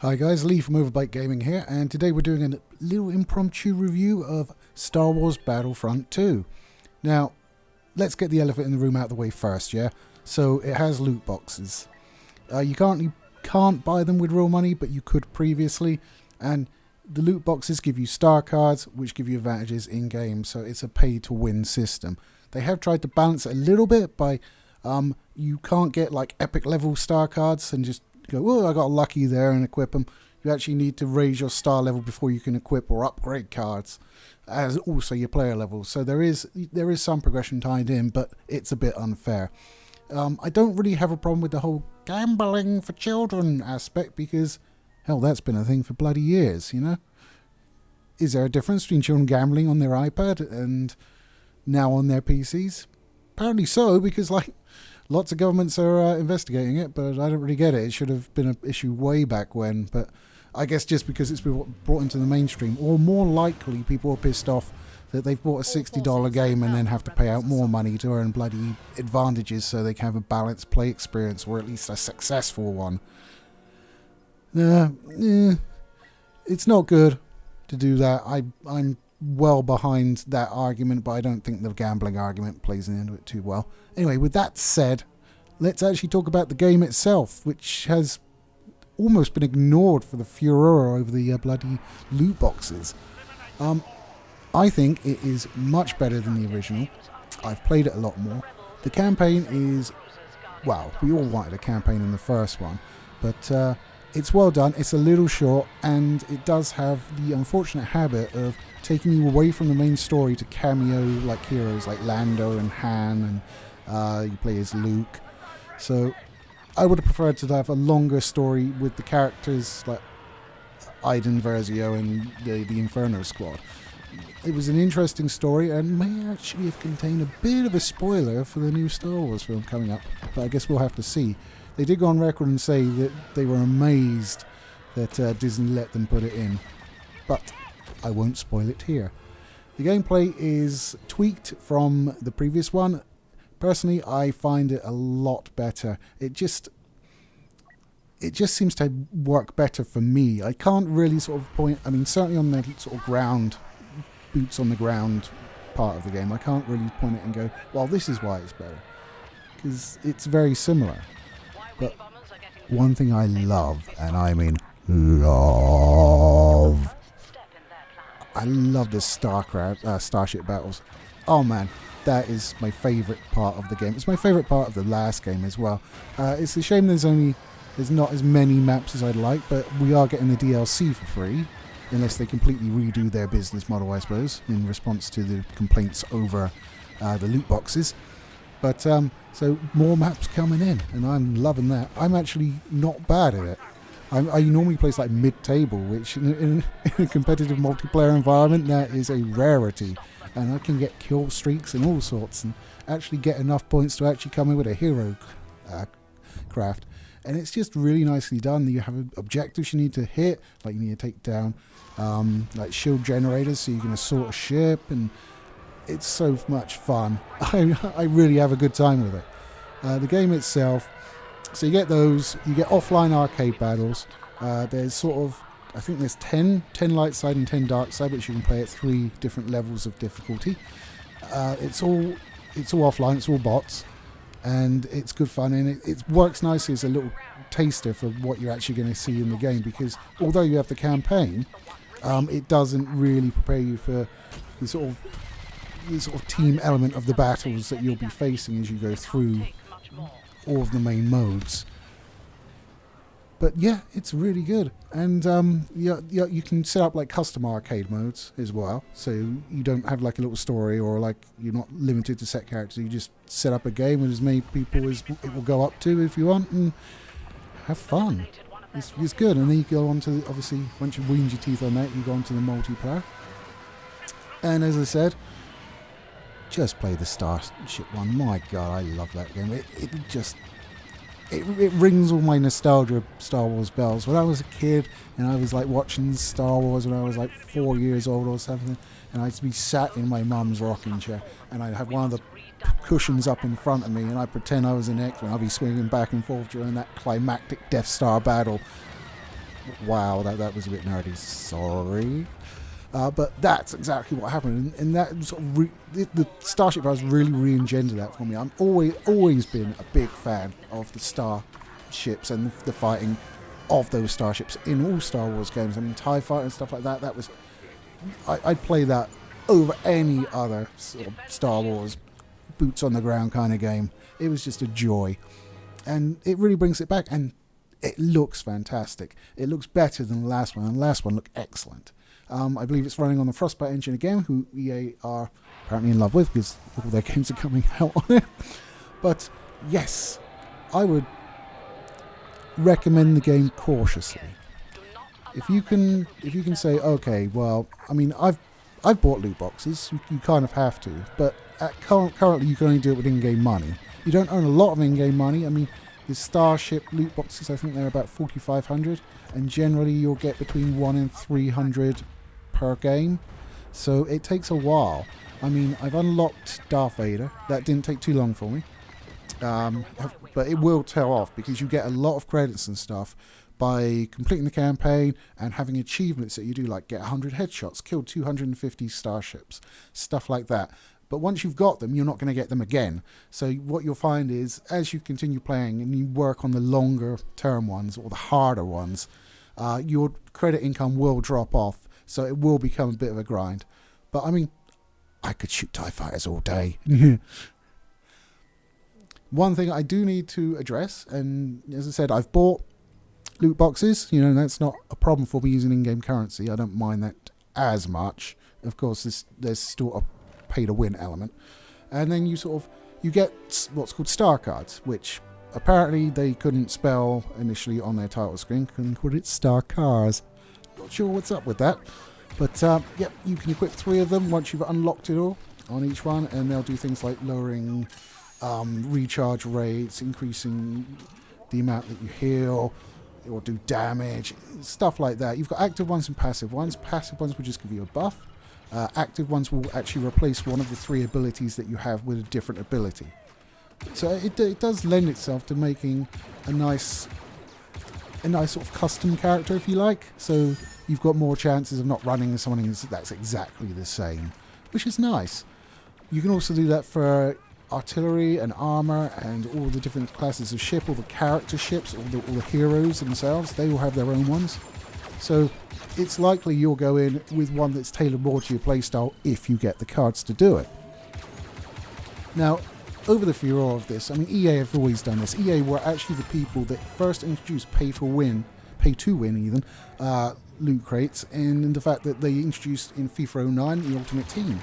Hi guys, Lee from Overbite Gaming here, and today we're doing a little impromptu review of Star Wars Battlefront 2. Now, let's get the elephant in the room out of the way first, yeah? So, it has loot boxes. You currently can't buy them with real money, but you could previously, and the loot boxes give you star cards, which give you advantages in-game, so it's a pay-to-win system. They have tried to balance it a little bit by, you can't get like epic level star cards and just go, oh, I got lucky there and equip them. You actually need to raise your star level before you can equip or upgrade cards, as also your player level. So there is some progression tied in, but it's a bit unfair. I don't really have a problem with the whole gambling for children aspect because, hell, that's been a thing for bloody years, you know? Is there a difference between children gambling on their iPad and now on their PCs? Apparently so, because like lots of governments are investigating it, but I don't really get it. It should have been an issue way back when, but I guess just because it's been brought into the mainstream, or more likely people are pissed off that they've bought a $60 game and then have to pay out more money to earn bloody advantages so they can have a balanced play experience, or at least a successful one. It's not good to do that. I'm well behind that argument, but I don't think the gambling argument plays into it too well. Anyway, with that said, let's actually talk about the game itself, which has almost been ignored for the furore over the bloody loot boxes. I think it is much better than the original. I've played it a lot more. The campaign is, well, we all wanted a campaign in the first one, but it's well done. It's a little short, and it does have the unfortunate habit of taking you away from the main story to cameo like heroes like Lando and Han, and you play as Luke. So I would have preferred to have a longer story with the characters like Iden Versio and the Inferno Squad. It was an interesting story and may actually have contained a bit of a spoiler for the new Star Wars film coming up, but I guess we'll have to see. They did go on record and say that they were amazed that Disney let them put it in, but I won't spoil it here. The gameplay is tweaked from the previous one. Personally, I find it a lot better. It just seems to work better for me. I can't really sort of point, I mean, certainly on the sort of ground, boots on the ground part of the game, I can't really point it and go, well, this is why it's better, because it's very similar. But one thing I love, and I mean love, I love the starship battles. Oh man, that is my favourite part of the game. It's my favourite part of the last game as well. It's a shame there's not as many maps as I'd like, but we are getting the DLC for free, unless they completely redo their business model, I suppose, in response to the complaints over the loot boxes. But so more maps coming in, and I'm loving that. I'm actually not bad at it. I normally play like mid-table, which in a competitive multiplayer environment, that is a rarity. And I can get kill streaks and all sorts, and actually get enough points to actually come in with a hero craft. And it's just really nicely done. You have objectives you need to hit, like you need to take down like shield generators so you can assault a ship, and it's so much fun. I really have a good time with it. The game itself, so you get those, you get offline arcade battles. There's sort of, I think there's 10 light side and 10 dark side, which you can play at 3 different levels of difficulty. It's all offline, it's all bots, and it's good fun, and it works nicely as a little taster for what you're actually going to see in the game, because although you have the campaign, it doesn't really prepare you for the sort of team element of the battles that you'll be facing as you go through all of the main modes. But yeah, it's really good, and you can set up like custom arcade modes as well, so you don't have like a little story, or like you're not limited to set characters. You just set up a game with as many people as it will go up to if you want, and have fun. It's good, and then you go on to, obviously, once you've weaned your teeth on that, you go on to the multiplayer. And as I said, just play the Starship one. My God, I love that game. It rings all my nostalgia of Star Wars bells. When I was a kid and I was like watching Star Wars when I was like 4 years old or something, and I'd be sat in my mum's rocking chair, and I'd have one of the cushions up in front of me, and I'd pretend I was an X-Men. I'd be swinging back and forth during that climactic Death Star battle. Wow, that was a bit nerdy. Sorry. But that's exactly what happened, and that sort of the Starship Bars really re-engendered that for me. I'm always been a big fan of the starships and the fighting of those starships in all Star Wars games. I mean, TIE Fighter and stuff like that. That was I'd play that over any other sort of Star Wars boots on the ground kind of game. It was just a joy, and it really brings it back, and it looks fantastic. It looks better than the last one, and the last one looked excellent. I believe it's running on the Frostbite engine again, who EA are apparently in love with because all their games are coming out on it. But yes, I would recommend the game cautiously. If you can say, okay, well, I mean, I've bought loot boxes. You kind of have to, but currently you can only do it with in-game money. You don't earn a lot of in-game money. I mean, the Starship loot boxes, I think they're about 4,500, and generally you'll get between 1 and 300 per game, so it takes a while. I mean, I've unlocked Darth Vader. That didn't take too long for me, but it will tail off because you get a lot of credits and stuff by completing the campaign and having achievements that you do, like get 100 headshots, kill 250 starships, stuff like that. But once you've got them, you're not going to get them again. So what you'll find is, as you continue playing and you work on the longer term ones or the harder ones, your credit income will drop off. So it will become a bit of a grind. But I mean, I could shoot TIE Fighters all day. One thing I do need to address, and as I said, I've bought loot boxes. You know, that's not a problem for me using in-game currency. I don't mind that as much. Of course, there's still a pay-to-win element. And then you get what's called star cards, which apparently they couldn't spell initially on their title screen. Couldn't call it star cars. Not sure what's up with that, but yep, you can equip 3 of them once you've unlocked it all on each one, and they'll do things like lowering recharge rates, increasing the amount that you heal, or do damage, stuff like that. You've got active ones and passive ones. Passive ones will just give you a buff. Active ones will actually replace one of the 3 abilities that you have with a different ability. So it does lend itself to making a nice sort of custom character, if you like. So you've got more chances of not running as someone that's exactly the same, which is nice. You can also do that for artillery and armor and all the different classes of ship, all the character ships, all the heroes themselves. They will have their own ones. So it's likely you'll go in with one that's tailored more to your playstyle if you get the cards to do it. Now, over the furore of this, I mean, EA have always done this. EA were actually the people that first introduced pay to win even, loot crates, and the fact that they introduced in FIFA 09 the Ultimate Team.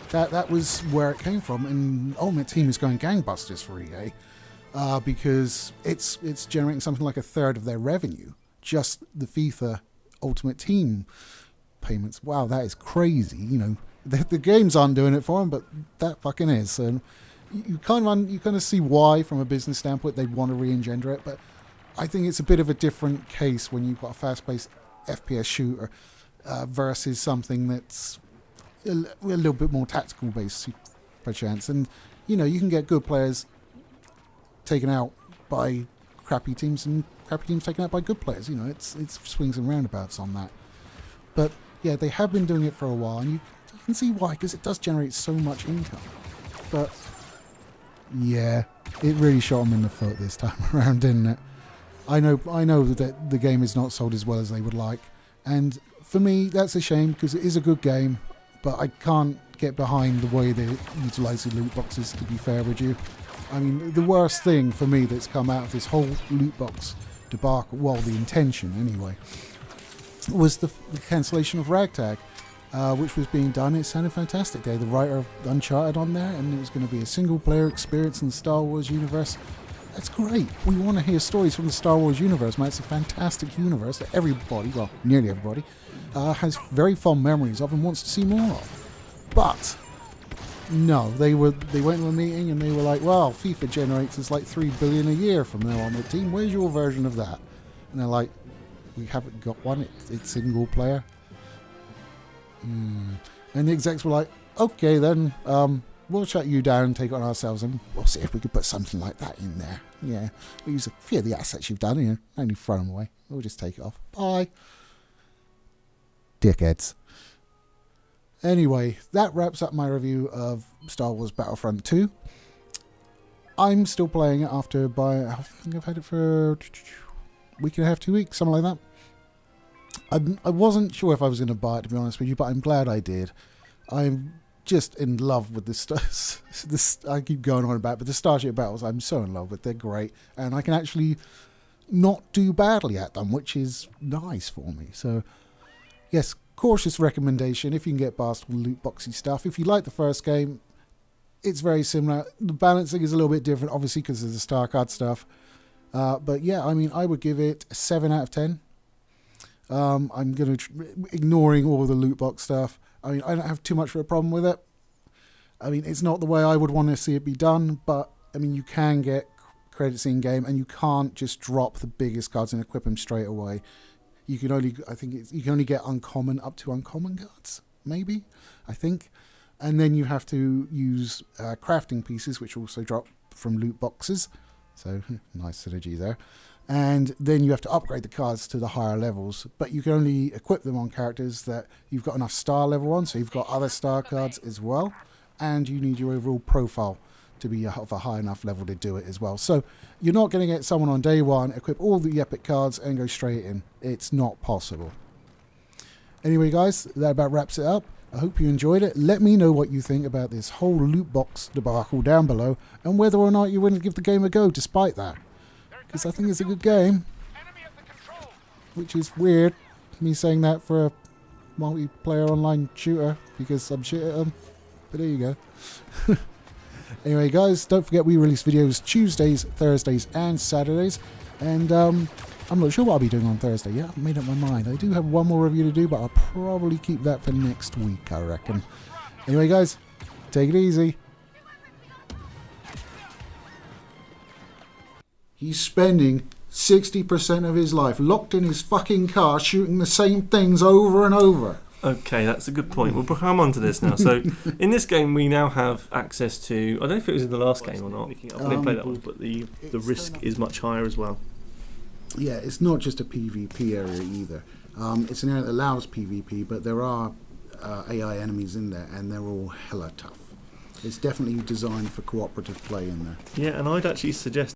That was where it came from, and Ultimate Team is going gangbusters for EA because it's generating something like a third of their revenue. Just the FIFA Ultimate Team payments. Wow, that is crazy. You know, the games aren't doing it for them, but that fucking is. So you kind of see why, from a business standpoint, they'd want to re-engender it. But I think it's a bit of a different case when you've got a fast-paced FPS shooter versus something that's a little bit more tactical based, perchance. And you know, you can get good players taken out by crappy teams and crappy teams taken out by good players. You know, it's swings and roundabouts on that. But yeah, they have been doing it for a while, and you can see why, because it does generate so much income. But yeah, it really shot them in the foot this time around, didn't it? I know that the game is not sold as well as they would like, and for me that's a shame because it is a good game, but I can't get behind the way they utilise the loot boxes, to be fair with you. I mean, the worst thing for me that's come out of this whole loot box debacle, well, the intention anyway, was the cancellation of Ragtag, which was being done. It sounded fantastic. They had the writer of Uncharted on there, and it was going to be a single-player experience in the Star Wars universe. That's great. We want to hear stories from the Star Wars universe, man. It's a fantastic universe that everybody, well, nearly everybody, has very fond memories of and wants to see more of. But no, they went to a meeting and they were like, well, FIFA generates us like $3 billion a year from now on the team. Where's your version of that? And they're like, we haven't got one. It's single player. And the execs were like, okay then, we'll shut you down and take it on ourselves, and we'll see if we could put something like that in there. Yeah, we'll use a few of the assets you've done, only throw them away. We'll just take it off. Bye. Dickheads. Anyway, that wraps up my review of Star Wars Battlefront 2. I'm still playing it after I think I've had it for a week and a half, 2 weeks, something like that. I wasn't sure if I was going to buy it, to be honest with you, but I'm glad I did. I'm just in love with this. I keep going on about, but the Starship battles, I'm so in love with. They're great, and I can actually not do badly at them, which is nice for me. So, yes, cautious recommendation if you can get past all the loot boxy stuff. If you like the first game, it's very similar. The balancing is a little bit different, obviously, because of the star card stuff. But yeah, I mean, I would give it a 7 out of 10. I'm going to ignoring all the loot box stuff. I mean, I don't have too much of a problem with it. I mean, it's not the way I would want to see it be done, but I mean, you can get credits in game, and you can't just drop the biggest cards and equip them straight away. You can only, you can only get uncommon up to uncommon cards, maybe, I think. And then you have to use crafting pieces, which also drop from loot boxes. So, nice synergy there. And then you have to upgrade the cards to the higher levels. But you can only equip them on characters that you've got enough star level on. So you've got other star cards as well. And you need your overall profile to be of a high enough level to do it as well. So you're not going to get someone on day one, equip all the epic cards and go straight in. It's not possible. Anyway, guys, that about wraps it up. I hope you enjoyed it. Let me know what you think about this whole loot box debacle down below, and whether or not you're willing to give the game a go despite that. Because I think it's a good game. Which is weird, me saying that for a multiplayer online shooter, because I'm shit at them. But there you go. Anyway, guys, don't forget we release videos Tuesdays, Thursdays, and Saturdays. And I'm not sure what I'll be doing on Thursday yet. I haven't made up my mind. I do have one more review to do, but I'll probably keep that for next week, I reckon. Anyway, guys, take it easy. He's spending 60% of his life locked in his fucking car shooting the same things over and over. Okay, that's a good point. We'll come on to this now. So, in this game, we now have access to... I don't know if it was in the last game or not. I've never played that one, but the risk is much higher as well. Yeah, it's not just a PvP area either. It's an area that allows PvP, but there are AI enemies in there, and they're all hella tough. It's definitely designed for cooperative play in there. Yeah, and I'd actually suggest